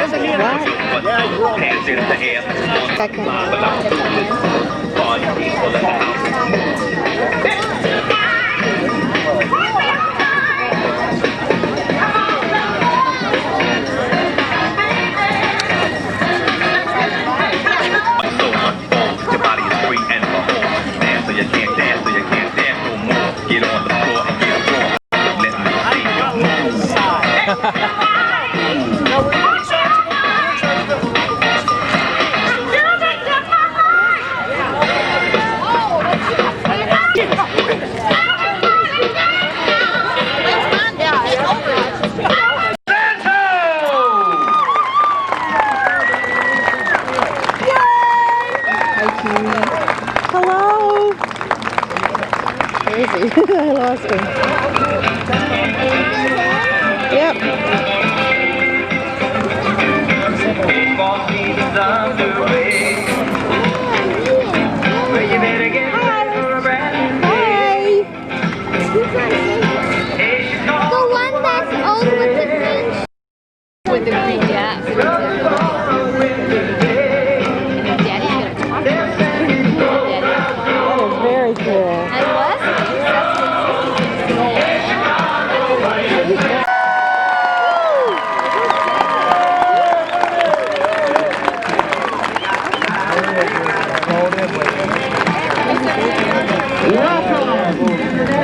Hands in the air. Party people in the so much fun. Your body is free and the home. Dance so you can't dance, so you can't dance no more. Get on the floor and get warm. Let me see your moves. Hello. Where is he? I lost him. Yep. The one that's old with the green. With the green, yeah. Very cool. And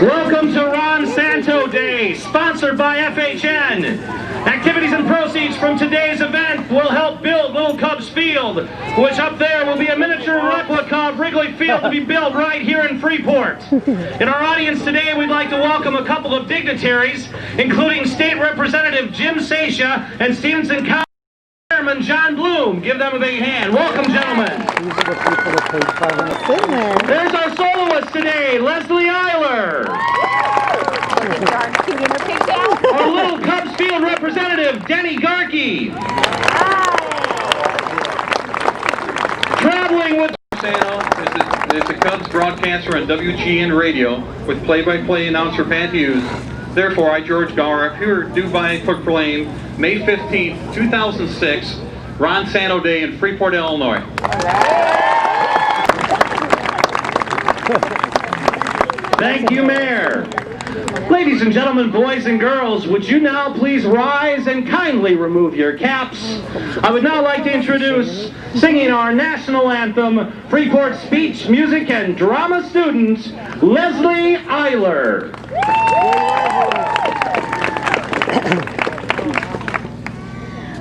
Welcome to Ron Santo Day, sponsored by FHN. Activities and proceeds from today's event will help build Little Cubs Field, which up there will be a miniature replica of Wrigley Field to be built right here in Freeport. In our audience today, we'd like to welcome a couple of dignitaries, including State Representative Jim Sasha and Stevenson County Chairman John Bloom. Give them a big hand. Welcome, gentlemen. There's our soloist today, Leslie Eiler. Our Little Cubs Field representative, Denny Garkey. Traveling with Santo, this is the Cubs broadcaster on WGN Radio with play-by-play announcer Pat Hughes. Therefore, I, George Gower, appear due by quick proclaim May 15th, 2006, Ron Santo Day in Freeport, Illinois. Thank you, Mayor. Ladies and gentlemen, boys and girls, would you now please rise and kindly remove your caps? I would now like to introduce, singing our national anthem, Freeport speech, music, and drama student, Leslie Eiler.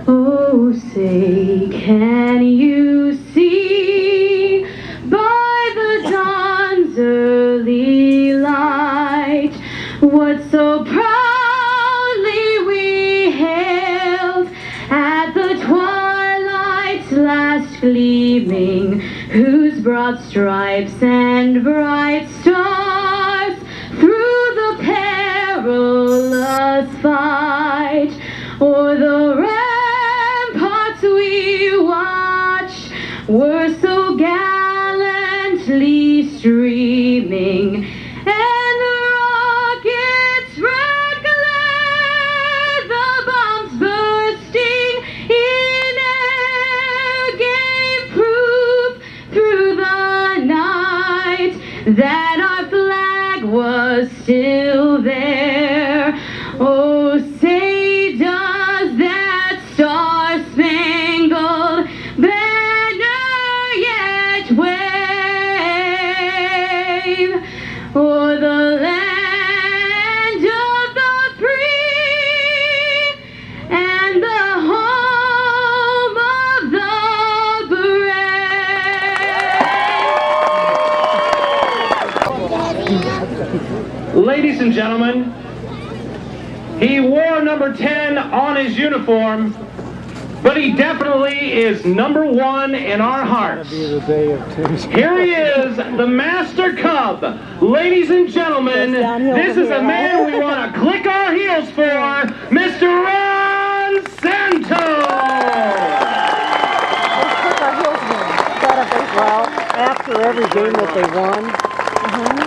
Oh, say, can you see by the dawn's early light what so proudly we hailed at the twilight's last gleaming, whose broad stripes and bright stars through the perilous fight o'er the ramparts we watched were so gallantly streaming, and the rockets red glare, the bombs bursting in air, gave proof through the night that our flag was still there. Oh, say does that star-spangled banner yet wave o'er the land of the free and the home of the brave? Ladies and gentlemen, he wore number 10 on his uniform, but he definitely is number 1 in our hearts. Here he is, the Master Cub. Ladies and gentlemen, this is a man we want to click our heels for, Mr. Ron Santo. Well, after every game that they won,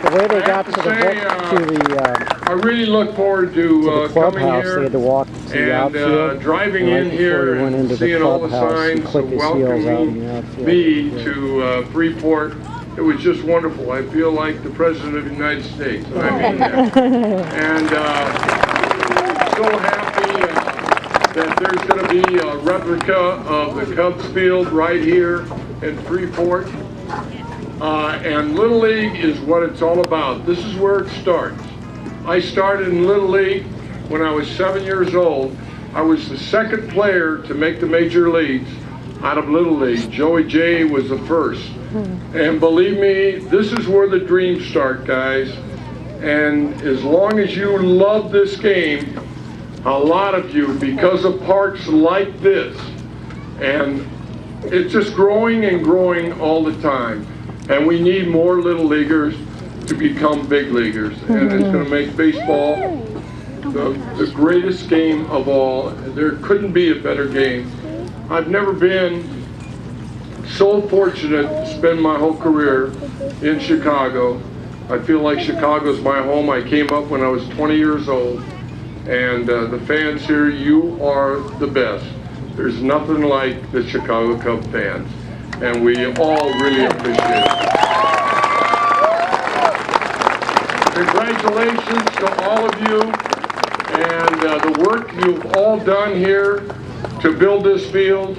The way they got to the I really look forward to coming clubhouse, here they had to walk to the outfield. and driving And right in before here he went and into the seeing all the clubhouse, he signs clicked his heels out in welcoming the outfield. me to Freeport. It was just wonderful. I feel like the President of the United States. And I mean that. And so happy that there's going to be a replica of the Cubs field right here in Freeport. And Little League is what it's all about. This is where it starts. I started in Little League when I was 7 years old. I was the second player to make the major leagues out of Little League. Joey J was the first. And believe me, this is where the dreams start, guys. And as long as you love this game, a lot of you, because of parks like this, and it's just growing and growing all the time. And we need more little leaguers to become big leaguers. And it's going to make baseball the greatest game of all. There couldn't be a better game. I've never been so fortunate to spend my whole career in Chicago. I feel like Chicago's my home. I came up when I was 20 years old. And the fans here, you are the best. There's nothing like the Chicago Cub fans. And we all really appreciate it. Congratulations to all of you and the work you've all done here to build this field.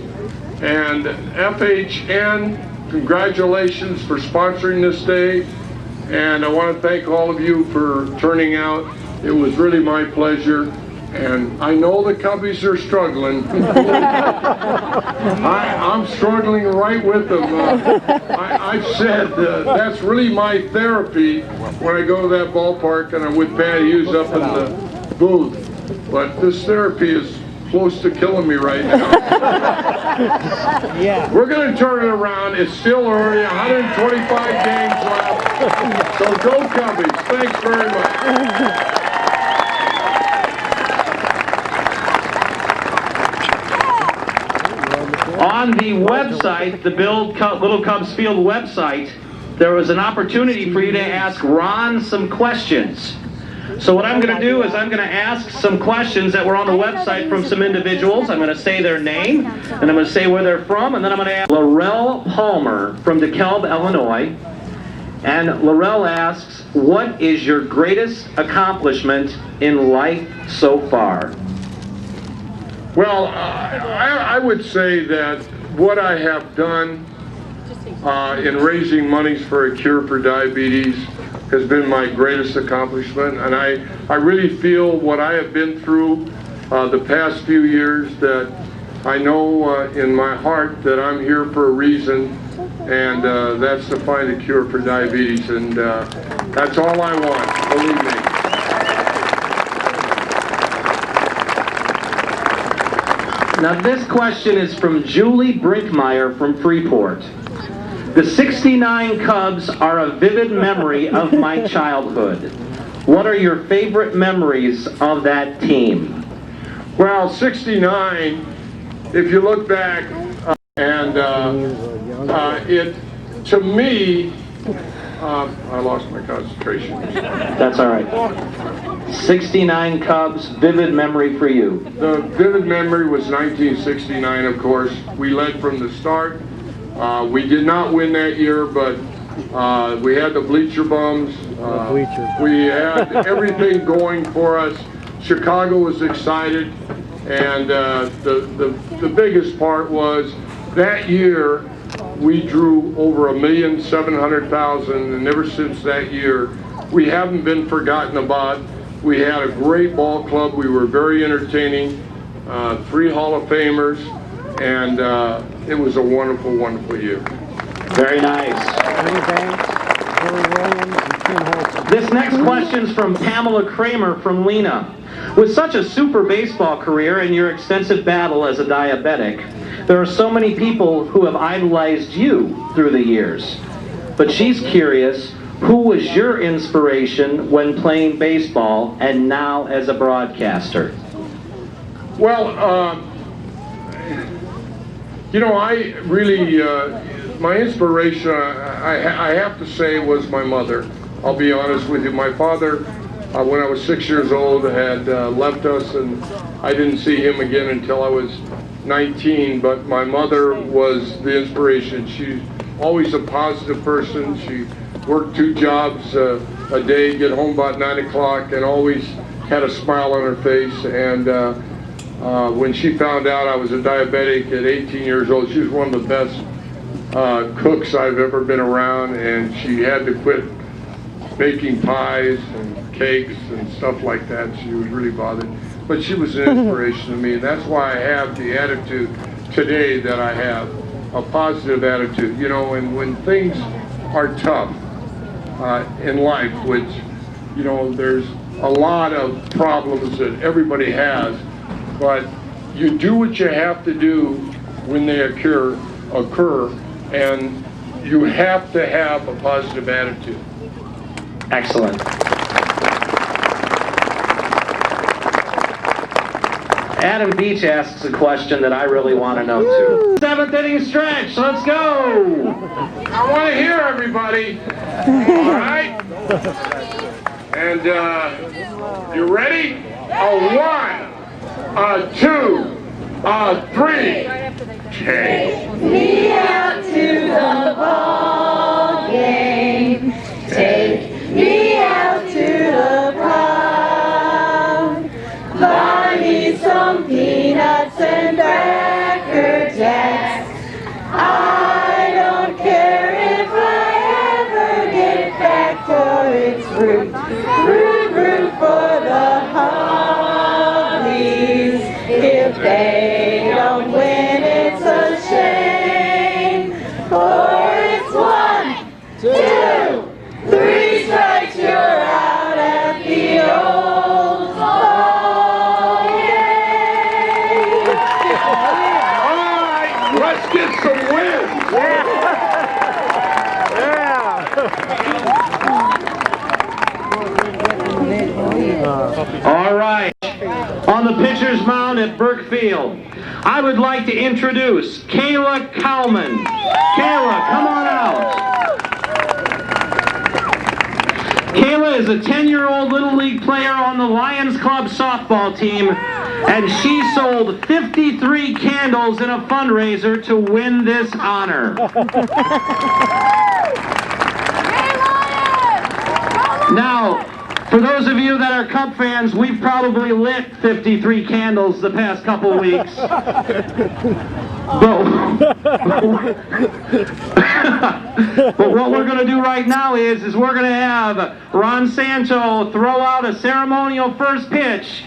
And FHN, congratulations for sponsoring this day. And I want to thank all of you for turning out. It was really my pleasure. And I know the Cubbies are struggling. I'm struggling right with them. I've said that's really my therapy when I go to that ballpark and I'm with Patty Hughes up in the booth. But this therapy is close to killing me right now. Yeah. We're going to turn it around. It's still early, 125 games left. So go Cubbies. Thanks very much. On the website, the Little Cubs Field website, there was an opportunity for you to ask Ron some questions. So what I'm going to do is I'm going to ask some questions that were on the website from some individuals. I'm going to say their name, and I'm going to say where they're from, and then I'm going to ask Laurel Palmer from DeKalb, Illinois. And Laurel asks, what is your greatest accomplishment in life so far? Well, I would say that what I have done in raising monies for a cure for diabetes has been my greatest accomplishment. And I really feel what I have been through the past few years, that I know in my heart that I'm here for a reason, and that's to find a cure for diabetes. And that's all I want, believe me. Now this question is from Julie Brinkmeyer from Freeport. The '69 Cubs are a vivid memory of my childhood. What are your favorite memories of that team? Well, '69, if you look back, to me, I lost my concentration. That's all right. '69 Cubs, vivid memory for you. The vivid memory was 1969, of course. We led from the start. We did not win that year, but we had the bleacher bums. We had everything going for us. Chicago was excited, and the biggest part was that year we drew over 1,700,000, and ever since that year we haven't been forgotten about. We had a great ball club. We were very entertaining. 3 Hall of Famers, and it was a wonderful, wonderful year. Very nice. This next question's from Pamela Kramer from Lena. With such a super baseball career and your extensive battle as a diabetic, there are so many people who have idolized you through the years. But she's curious, who was your inspiration when playing baseball and now as a broadcaster? Well, you know, I really, my inspiration, I have to say, was my mother. I'll be honest with you. My father, when I was 6 years old, had left us, and I didn't see him again until I was 19, but my mother was the inspiration. She's always a positive person. She worked 2 jobs a day, get home about 9 o'clock, and always had a smile on her face. And when she found out I was a diabetic at 18 years old, she was one of the best cooks I've ever been around, and she had to quit baking pies and cakes and stuff like that. She was really bothered. But she was an inspiration to me, and that's why I have the attitude today that I have, a positive attitude. You know, and when things are tough in life, which, you know, there's a lot of problems that everybody has, but you do what you have to do when they occur, and you have to have a positive attitude. Excellent. Adam Beach asks a question that I really want to know too. 7th inning stretch, let's go! I want to hear everybody, all right? And you ready? A 1, a 2, a 3. Take me out to the ball game. Take me out to the pond. Buy me some peanuts and Cracker Jacks. I don't care if I ever get back, for it's root, root, root for the Hobbies. If they don't win, it's a shame, for it's 1, 2, 3 strikes, you're out at the old ball game. All right, let's get some wins. All right, on the pitcher's mound at Burke Field, I would like to introduce Kayla Cowman. Kayla, come on out. Kayla is a 10-year-old Little League player on the Lions Club softball team, and she sold 53 candles in a fundraiser to win this honor. Now, for those of you that are Cub fans, we've probably lit 53 candles the past couple of weeks. But what we're going to do right now is we're going to have Ron Santo throw out a ceremonial first pitch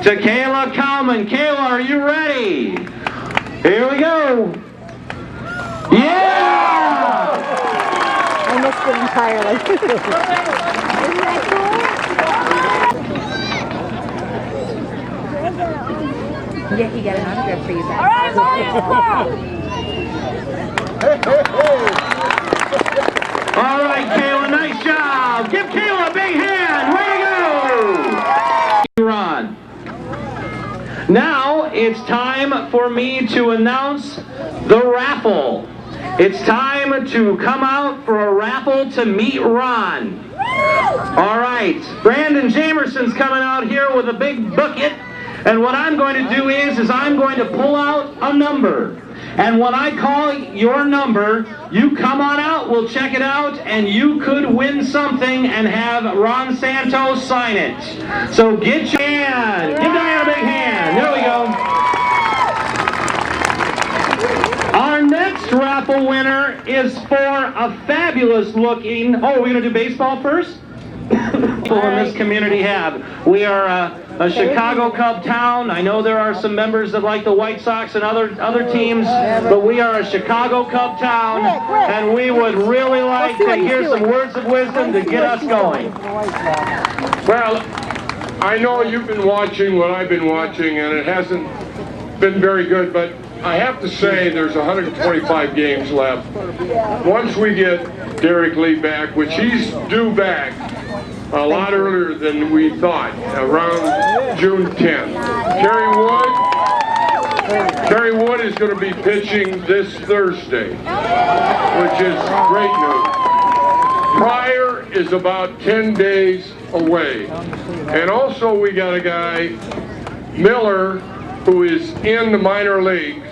to Kayla Cowman. Kayla, are you ready? Here we go. Yeah! I missed it entirely. Isn't that cool? Yeah, he got an autograph for you guys. All right, All right, Kayla, nice job. Give Kayla a big hand. Way to go. Ron. Now it's time for me to announce the raffle. It's time to come out for a raffle to meet Ron. All right, Brandon Jamerson's coming out here with a big bucket. And what I'm going to do is I'm going to pull out a number. And when I call your number, you come on out, we'll check it out, and you could win something and have Ron Santos sign it. So get your hand. Give Diana a big hand. There we go. Our next raffle winner is for a fabulous looking... Oh, we're going to do baseball first? People in this community have. We are a Chicago Cub town. I know there are some members that like the White Sox and other teams, but we are a Chicago Cub town, and we would really like to hear some words of wisdom to get us going. Well, I know you've been watching what I've been watching, and it hasn't been very good, but I have to say there's 125 games left. Once we get Derek Lee back, which he's due back a lot earlier than we thought, around June 10th. Kerry Wood is going to be pitching this Thursday, which is great news. Pryor is about 10 days away. And also we got a guy, Miller, who is in the minor leagues,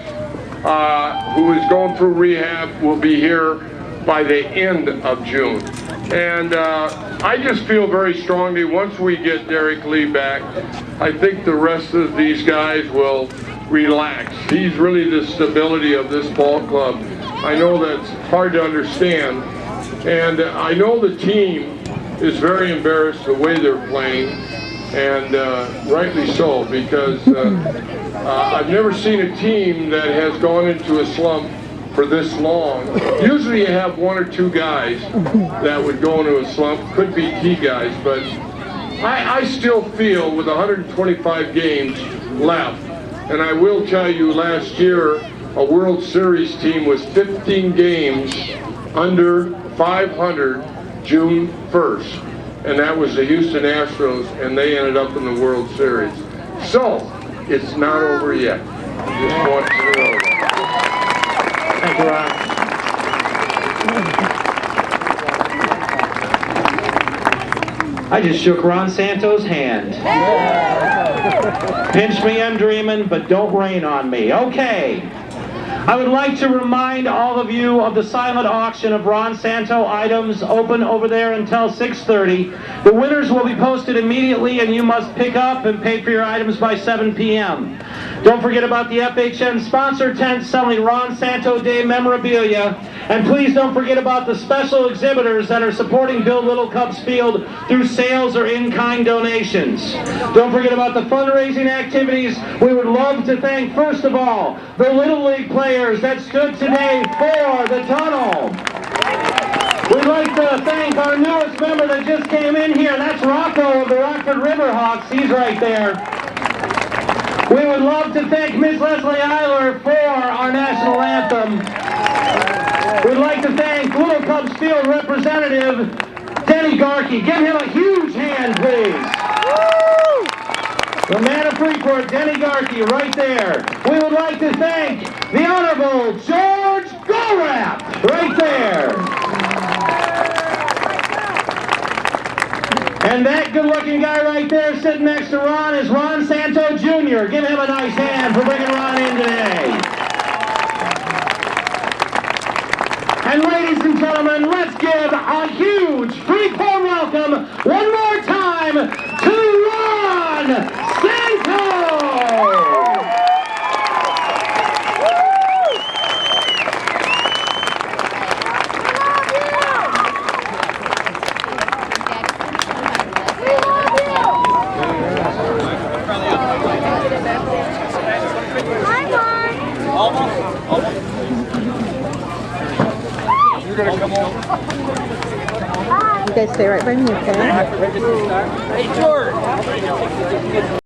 who is going through rehab, will be here by the end of June. And I just feel very strongly once we get Derek Lee back, I think the rest of these guys will relax. He's really the stability of this ball club. I know that's hard to understand. And I know the team is very embarrassed the way they're playing, and rightly so, because I've never seen a team that has gone into a slump for this long. Usually you have one or two guys that would go into a slump, could be key guys, but I still feel with 125 games left, and I will tell you last year a World Series team was 15 games under 500 June 1st, and that was the Houston Astros, and they ended up in the World Series. So, it's not over yet. Just want you to know that. Thank you, Ron. I just shook Ron Santo's hand. Pinch me, I'm dreaming, but don't rain on me. Okay. I would like to remind all of you of the silent auction of Ron Santo items open over there until 6:30. The winners will be posted immediately, and you must pick up and pay for your items by 7 p.m. Don't forget about the FHN sponsor tent selling Ron Santo Day memorabilia. And please don't forget about the special exhibitors that are supporting Build Little Cubs Field through sales or in-kind donations. Don't forget about the fundraising activities. We would love to thank, first of all, the Little League players that stood today for the tunnel. We'd like to thank our newest member that just came in here. That's Rocco of the Rockford Riverhawks. He's right there. We would love to thank Ms. Leslie Eiler for our national anthem. We'd like to thank Little Cubs Field representative Denny Garkey. Give him a huge hand, please. The man of Freeport, Denny Garkey, right there. We would like to thank the Honorable George Golrap, right there. And that good-looking guy right there sitting next to Ron is Ron Santo Jr. Give him a nice hand for bringing Ron in today. And ladies and gentlemen, let's give a huge Freeport welcome one more time to Ron Santo! You guys stay right by me, okay? Hey, George!